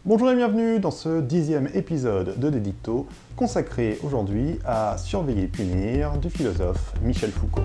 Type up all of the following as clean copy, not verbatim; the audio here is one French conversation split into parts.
Bonjour et bienvenue dans ce 10e épisode de Dédicto, consacré aujourd'hui à Surveiller et punir du philosophe Michel Foucault.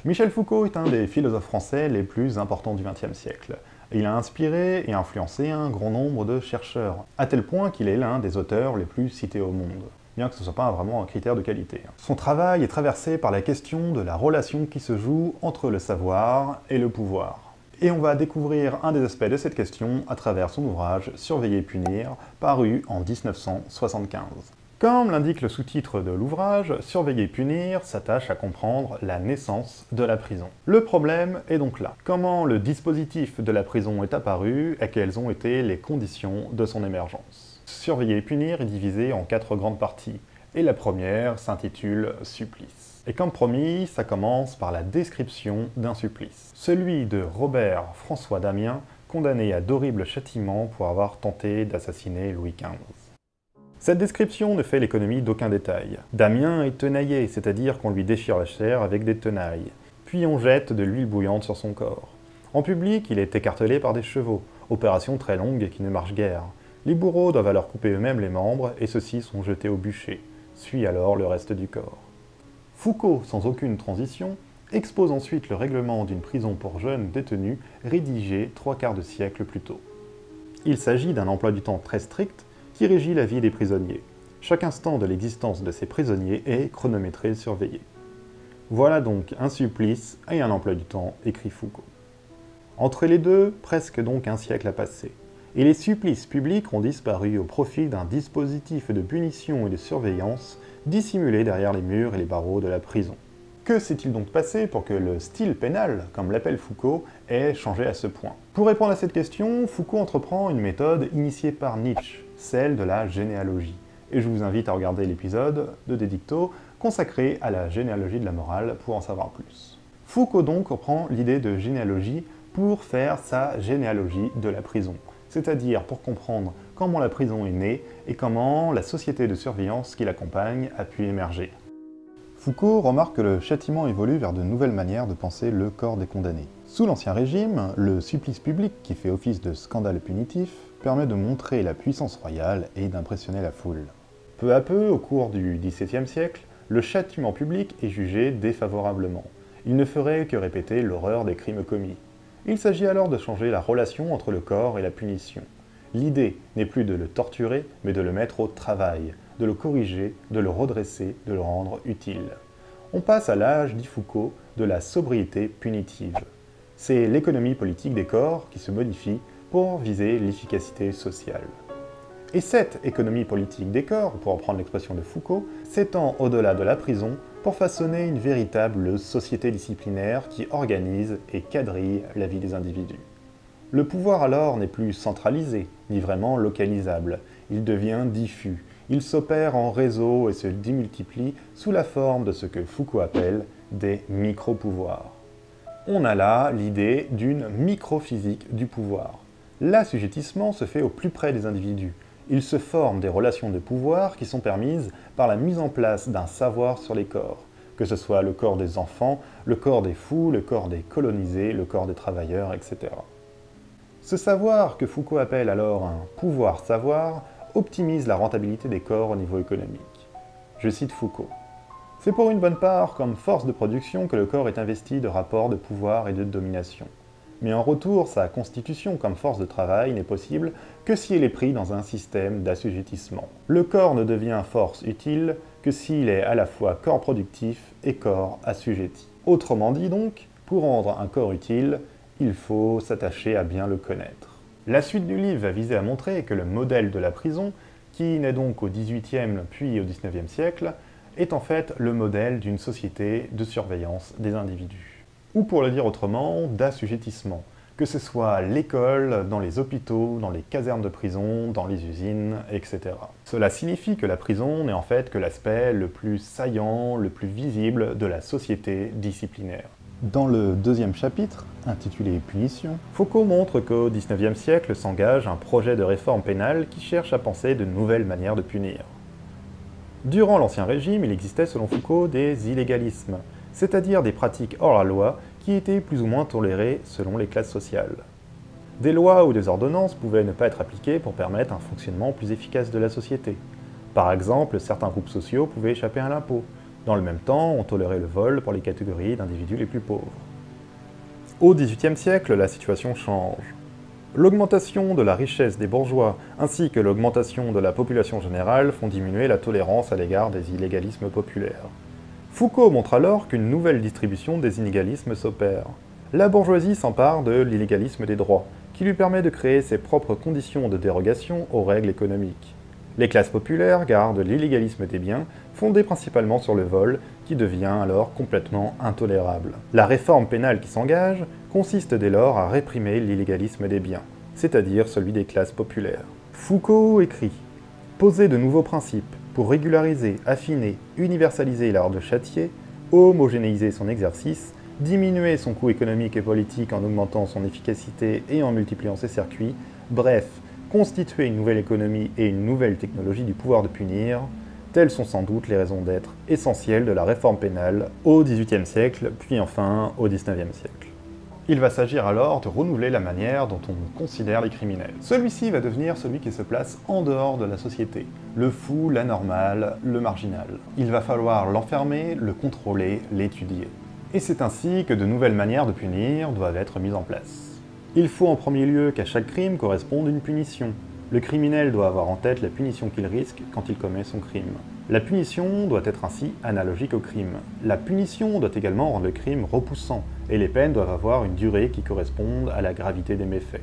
Michel Foucault est un des philosophes français les plus importants du XXe siècle. Il a inspiré et influencé un grand nombre de chercheurs, à tel point qu'il est l'un des auteurs les plus cités au monde, bien que ce ne soit pas vraiment un critère de qualité. Son travail est traversé par la question de la relation qui se joue entre le savoir et le pouvoir. Et on va découvrir un des aspects de cette question à travers son ouvrage Surveiller et punir, paru en 1975. Comme l'indique le sous-titre de l'ouvrage, Surveiller et punir s'attache à comprendre la naissance de la prison. Le problème est donc là. Comment le dispositif de la prison est apparu et quelles ont été les conditions de son émergence. Surveiller et punir est divisé en 4 grandes parties, et la première s'intitule Supplice. Et comme promis, ça commence par la description d'un supplice. Celui de Robert François Damien, condamné à d'horribles châtiments pour avoir tenté d'assassiner Louis XV. Cette description ne fait l'économie d'aucun détail. Damien est tenaillé, c'est-à-dire qu'on lui déchire la chair avec des tenailles. Puis on jette de l'huile bouillante sur son corps. En public, il est écartelé par des chevaux, opération très longue et qui ne marche guère. Les bourreaux doivent alors couper eux-mêmes les membres, et ceux-ci sont jetés au bûcher. Suit alors le reste du corps. Foucault, sans aucune transition, expose ensuite le règlement d'une prison pour jeunes détenus, rédigé 3/4 de siècle plus tôt. Il s'agit d'un emploi du temps très strict, qui régit la vie des prisonniers. Chaque instant de l'existence de ces prisonniers est chronométré et surveillé. Voilà donc un supplice et un emploi du temps, écrit Foucault. Entre les deux, presque donc un siècle a passé, et les supplices publics ont disparu au profit d'un dispositif de punition et de surveillance dissimulé derrière les murs et les barreaux de la prison. Que s'est-il donc passé pour que le style pénal, comme l'appelle Foucault, ait changé à ce point? Pour répondre à cette question, Foucault entreprend une méthode initiée par Nietzsche, celle de la généalogie. Et je vous invite à regarder l'épisode de Dédicto consacré à la généalogie de la morale pour en savoir plus. Foucault donc reprend l'idée de généalogie pour faire sa généalogie de la prison, c'est-à-dire pour comprendre comment la prison est née et comment la société de surveillance qui l'accompagne a pu émerger. Foucault remarque que le châtiment évolue vers de nouvelles manières de penser le corps des condamnés. Sous l'Ancien Régime, le supplice public, qui fait office de scandale punitif, permet de montrer la puissance royale et d'impressionner la foule. Peu à peu, au cours du XVIIe siècle, le châtiment public est jugé défavorablement. Il ne ferait que répéter l'horreur des crimes commis. Il s'agit alors de changer la relation entre le corps et la punition. L'idée n'est plus de le torturer, mais de le mettre au travail, de le corriger, de le redresser, de le rendre utile. On passe à l'âge, dit Foucault, de la sobriété punitive. C'est l'économie politique des corps qui se modifie pour viser l'efficacité sociale. Et cette économie politique des corps, pour reprendre l'expression de Foucault, s'étend au-delà de la prison pour façonner une véritable société disciplinaire qui organise et quadrille la vie des individus. Le pouvoir alors n'est plus centralisé, ni vraiment localisable, il devient diffus. Il s'opère en réseau et se démultiplie sous la forme de ce que Foucault appelle des micro-pouvoirs. On a là l'idée d'une microphysique du pouvoir. L'assujettissement se fait au plus près des individus. Il se forme des relations de pouvoir qui sont permises par la mise en place d'un savoir sur les corps, que ce soit le corps des enfants, le corps des fous, le corps des colonisés, le corps des travailleurs, etc. Ce savoir, que Foucault appelle alors un pouvoir-savoir, optimise la rentabilité des corps au niveau économique. Je cite Foucault. « C'est pour une bonne part comme force de production que le corps est investi de rapports de pouvoir et de domination. Mais en retour, sa constitution comme force de travail n'est possible que si elle est prise dans un système d'assujettissement. Le corps ne devient force utile que s'il est à la fois corps productif et corps assujetti. Autrement dit donc, pour rendre un corps utile, il faut s'attacher à bien le connaître. » La suite du livre va viser à montrer que le modèle de la prison, qui naît donc au XVIIIe puis au XIXe siècle, est en fait le modèle d'une société de surveillance des individus. Ou pour le dire autrement, d'assujettissement, que ce soit à l'école, dans les hôpitaux, dans les casernes de prison, dans les usines, etc. Cela signifie que la prison n'est en fait que l'aspect le plus saillant, le plus visible de la société disciplinaire. Dans le deuxième chapitre, intitulé « Punition », Foucault montre qu'au XIXe siècle s'engage un projet de réforme pénale qui cherche à penser de nouvelles manières de punir. Durant l'Ancien Régime, il existait selon Foucault des illégalismes, c'est-à-dire des pratiques hors la loi qui étaient plus ou moins tolérées selon les classes sociales. Des lois ou des ordonnances pouvaient ne pas être appliquées pour permettre un fonctionnement plus efficace de la société. Par exemple, certains groupes sociaux pouvaient échapper à l'impôt. Dans le même temps, on tolérait le vol pour les catégories d'individus les plus pauvres. Au XVIIIe siècle, la situation change. L'augmentation de la richesse des bourgeois ainsi que l'augmentation de la population générale font diminuer la tolérance à l'égard des illégalismes populaires. Foucault montre alors qu'une nouvelle distribution des inégalismes s'opère. La bourgeoisie s'empare de l'illégalisme des droits, qui lui permet de créer ses propres conditions de dérogation aux règles économiques. Les classes populaires gardent l'illégalisme des biens, fondé principalement sur le vol, qui devient alors complètement intolérable. La réforme pénale qui s'engage consiste dès lors à réprimer l'illégalisme des biens, c'est-à-dire celui des classes populaires. Foucault écrit « Poser de nouveaux principes pour régulariser, affiner, universaliser l'art de châtier, homogénéiser son exercice, diminuer son coût économique et politique en augmentant son efficacité et en multipliant ses circuits, bref, constituer une nouvelle économie et une nouvelle technologie du pouvoir de punir, telles sont sans doute les raisons d'être essentielles de la réforme pénale au XVIIIe siècle, puis enfin au XIXe siècle. Il va s'agir alors de renouveler la manière dont on considère les criminels. Celui-ci va devenir celui qui se place en dehors de la société, le fou, l'anormal, le marginal. Il va falloir l'enfermer, le contrôler, l'étudier. Et c'est ainsi que de nouvelles manières de punir doivent être mises en place. Il faut en premier lieu qu'à chaque crime corresponde une punition. Le criminel doit avoir en tête la punition qu'il risque quand il commet son crime. La punition doit être ainsi analogique au crime. La punition doit également rendre le crime repoussant, et les peines doivent avoir une durée qui corresponde à la gravité des méfaits.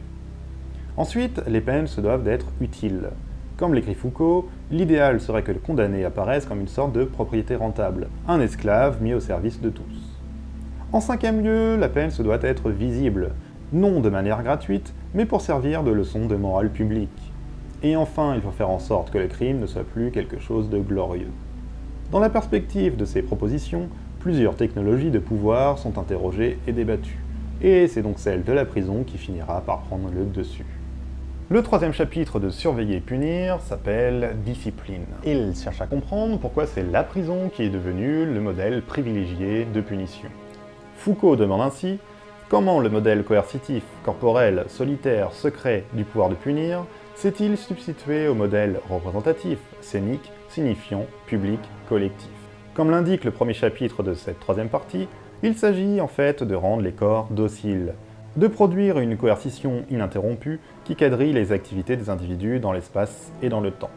Ensuite, les peines se doivent d'être utiles. Comme l'écrit Foucault, l'idéal serait que le condamné apparaisse comme une sorte de propriété rentable, un esclave mis au service de tous. En cinquième lieu, la peine se doit être visible, non de manière gratuite, mais pour servir de leçon de morale publique. Et enfin, il faut faire en sorte que le crime ne soit plus quelque chose de glorieux. Dans la perspective de ces propositions, plusieurs technologies de pouvoir sont interrogées et débattues. Et c'est donc celle de la prison qui finira par prendre le dessus. Le troisième chapitre de Surveiller et punir s'appelle Discipline. Il cherche à comprendre pourquoi c'est la prison qui est devenue le modèle privilégié de punition. Foucault demande ainsi comment le modèle coercitif, corporel, solitaire, secret du pouvoir de punir s'est-il substitué au modèle représentatif, scénique, signifiant, public, collectif. Comme l'indique le premier chapitre de cette troisième partie, il s'agit en fait de rendre les corps dociles, de produire une coercition ininterrompue qui quadrille les activités des individus dans l'espace et dans le temps.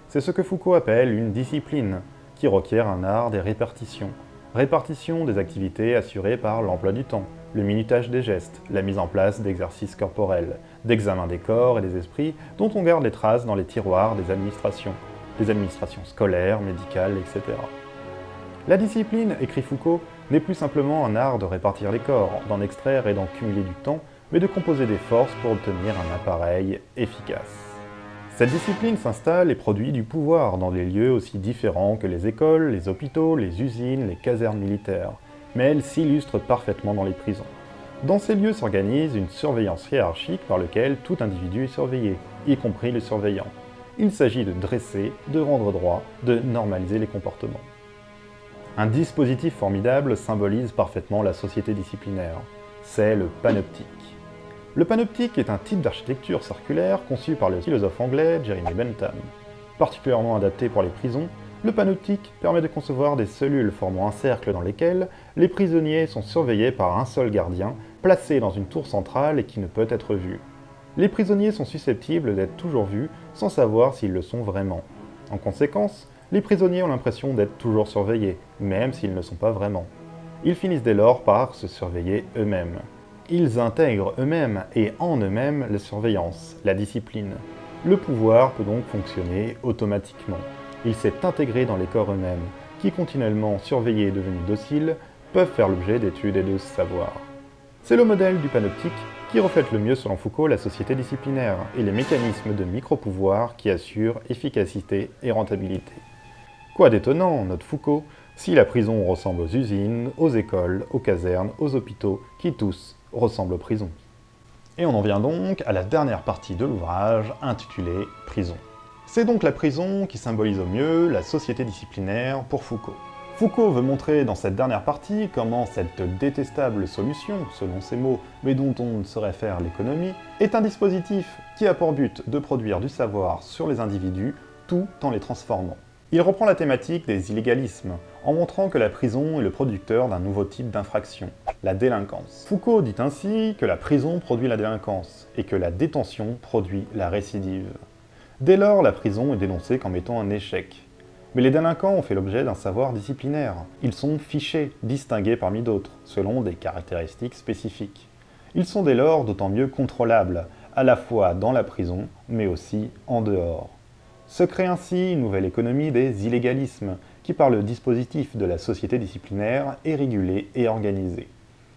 C'est ce que Foucault appelle une discipline, qui requiert un art des répartitions. Répartition des activités assurées par l'emploi du temps, le minutage des gestes, la mise en place d'exercices corporels, d'examen des corps et des esprits dont on garde les traces dans les tiroirs des administrations scolaires, médicales, etc. La discipline, écrit Foucault, n'est plus simplement un art de répartir les corps, d'en extraire et d'en cumuler du temps, mais de composer des forces pour obtenir un appareil efficace. Cette discipline s'installe et produit du pouvoir dans des lieux aussi différents que les écoles, les hôpitaux, les usines, les casernes militaires, mais elle s'illustre parfaitement dans les prisons. Dans ces lieux s'organise une surveillance hiérarchique par laquelle tout individu est surveillé, y compris le surveillant. Il s'agit de dresser, de rendre droit, de normaliser les comportements. Un dispositif formidable symbolise parfaitement la société disciplinaire. C'est le panoptique. Le panoptique est un type d'architecture circulaire conçu par le philosophe anglais Jeremy Bentham. Particulièrement adapté pour les prisons, le panoptique permet de concevoir des cellules formant un cercle dans lesquelles les prisonniers sont surveillés par un seul gardien, placé dans une tour centrale et qui ne peut être vu. Les prisonniers sont susceptibles d'être toujours vus sans savoir s'ils le sont vraiment. En conséquence, les prisonniers ont l'impression d'être toujours surveillés, même s'ils ne sont pas vraiment. Ils finissent dès lors par se surveiller eux-mêmes. Ils intègrent eux-mêmes et en eux-mêmes la surveillance, la discipline. Le pouvoir peut donc fonctionner automatiquement. Il s'est intégré dans les corps eux-mêmes, qui continuellement surveillés et devenus dociles, peuvent faire l'objet d'études et de savoir. C'est le modèle du panoptique qui reflète le mieux selon Foucault la société disciplinaire et les mécanismes de micro-pouvoir qui assurent efficacité et rentabilité. Quoi d'étonnant, note Foucault, si la prison ressemble aux usines, aux écoles, aux casernes, aux hôpitaux, qui tous ressemblent aux prisons. Et on en vient donc à la dernière partie de l'ouvrage, intitulée « Prison ». C'est donc la prison qui symbolise au mieux la société disciplinaire pour Foucault. Foucault veut montrer dans cette dernière partie comment cette détestable solution, selon ses mots, mais dont on ne saurait faire l'économie, est un dispositif qui a pour but de produire du savoir sur les individus tout en les transformant. Il reprend la thématique des illégalismes, en montrant que la prison est le producteur d'un nouveau type d'infraction, la délinquance. Foucault dit ainsi que la prison produit la délinquance, et que la détention produit la récidive. Dès lors, la prison est dénoncée comme étant un échec. Mais les délinquants ont fait l'objet d'un savoir disciplinaire. Ils sont fichés, distingués parmi d'autres, selon des caractéristiques spécifiques. Ils sont dès lors d'autant mieux contrôlables, à la fois dans la prison, mais aussi en dehors. Se crée ainsi une nouvelle économie des illégalismes, qui par le dispositif de la société disciplinaire est régulée et organisée.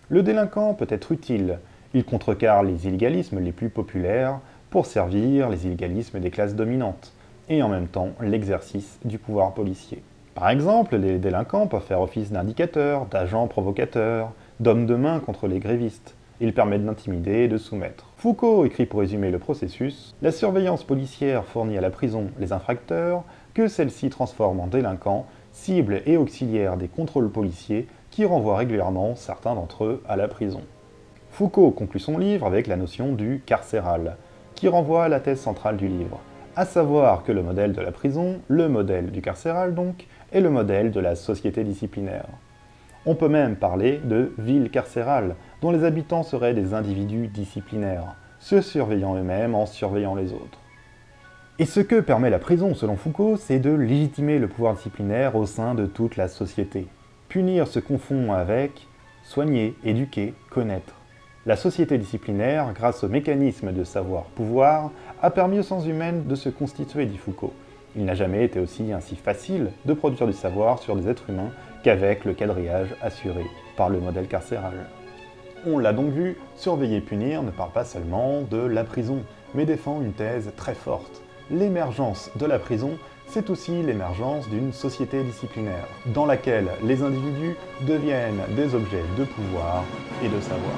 Le délinquant peut être utile, il contrecarre les illégalismes les plus populaires pour servir les illégalismes des classes dominantes, et en même temps l'exercice du pouvoir policier. Par exemple, les délinquants peuvent faire office d'indicateurs, d'agents provocateurs, d'hommes de main contre les grévistes. Ils permettent d'intimider et de soumettre. Foucault écrit pour résumer le processus: la surveillance policière fournit à la prison les infracteurs que celle-ci transforme en délinquants, cible et auxiliaire des contrôles policiers qui renvoient régulièrement certains d'entre eux à la prison. Foucault conclut son livre avec la notion du carcéral, qui renvoie à la thèse centrale du livre, à savoir que le modèle de la prison, le modèle du carcéral donc, est le modèle de la société disciplinaire. On peut même parler de ville carcérale, dont les habitants seraient des individus disciplinaires, se surveillant eux-mêmes en surveillant les autres. Et ce que permet la prison, selon Foucault, c'est de légitimer le pouvoir disciplinaire au sein de toute la société. Punir se confond avec soigner, éduquer, connaître. La société disciplinaire, grâce au mécanisme de savoir-pouvoir, a permis aux sciences humaines de se constituer, dit Foucault. Il n'a jamais été aussi ainsi facile de produire du savoir sur des êtres humains qu'avec le quadrillage assuré par le modèle carcéral. On l'a donc vu, surveiller et punir ne parle pas seulement de la prison, mais défend une thèse très forte. L'émergence de la prison, c'est aussi l'émergence d'une société disciplinaire, dans laquelle les individus deviennent des objets de pouvoir et de savoir.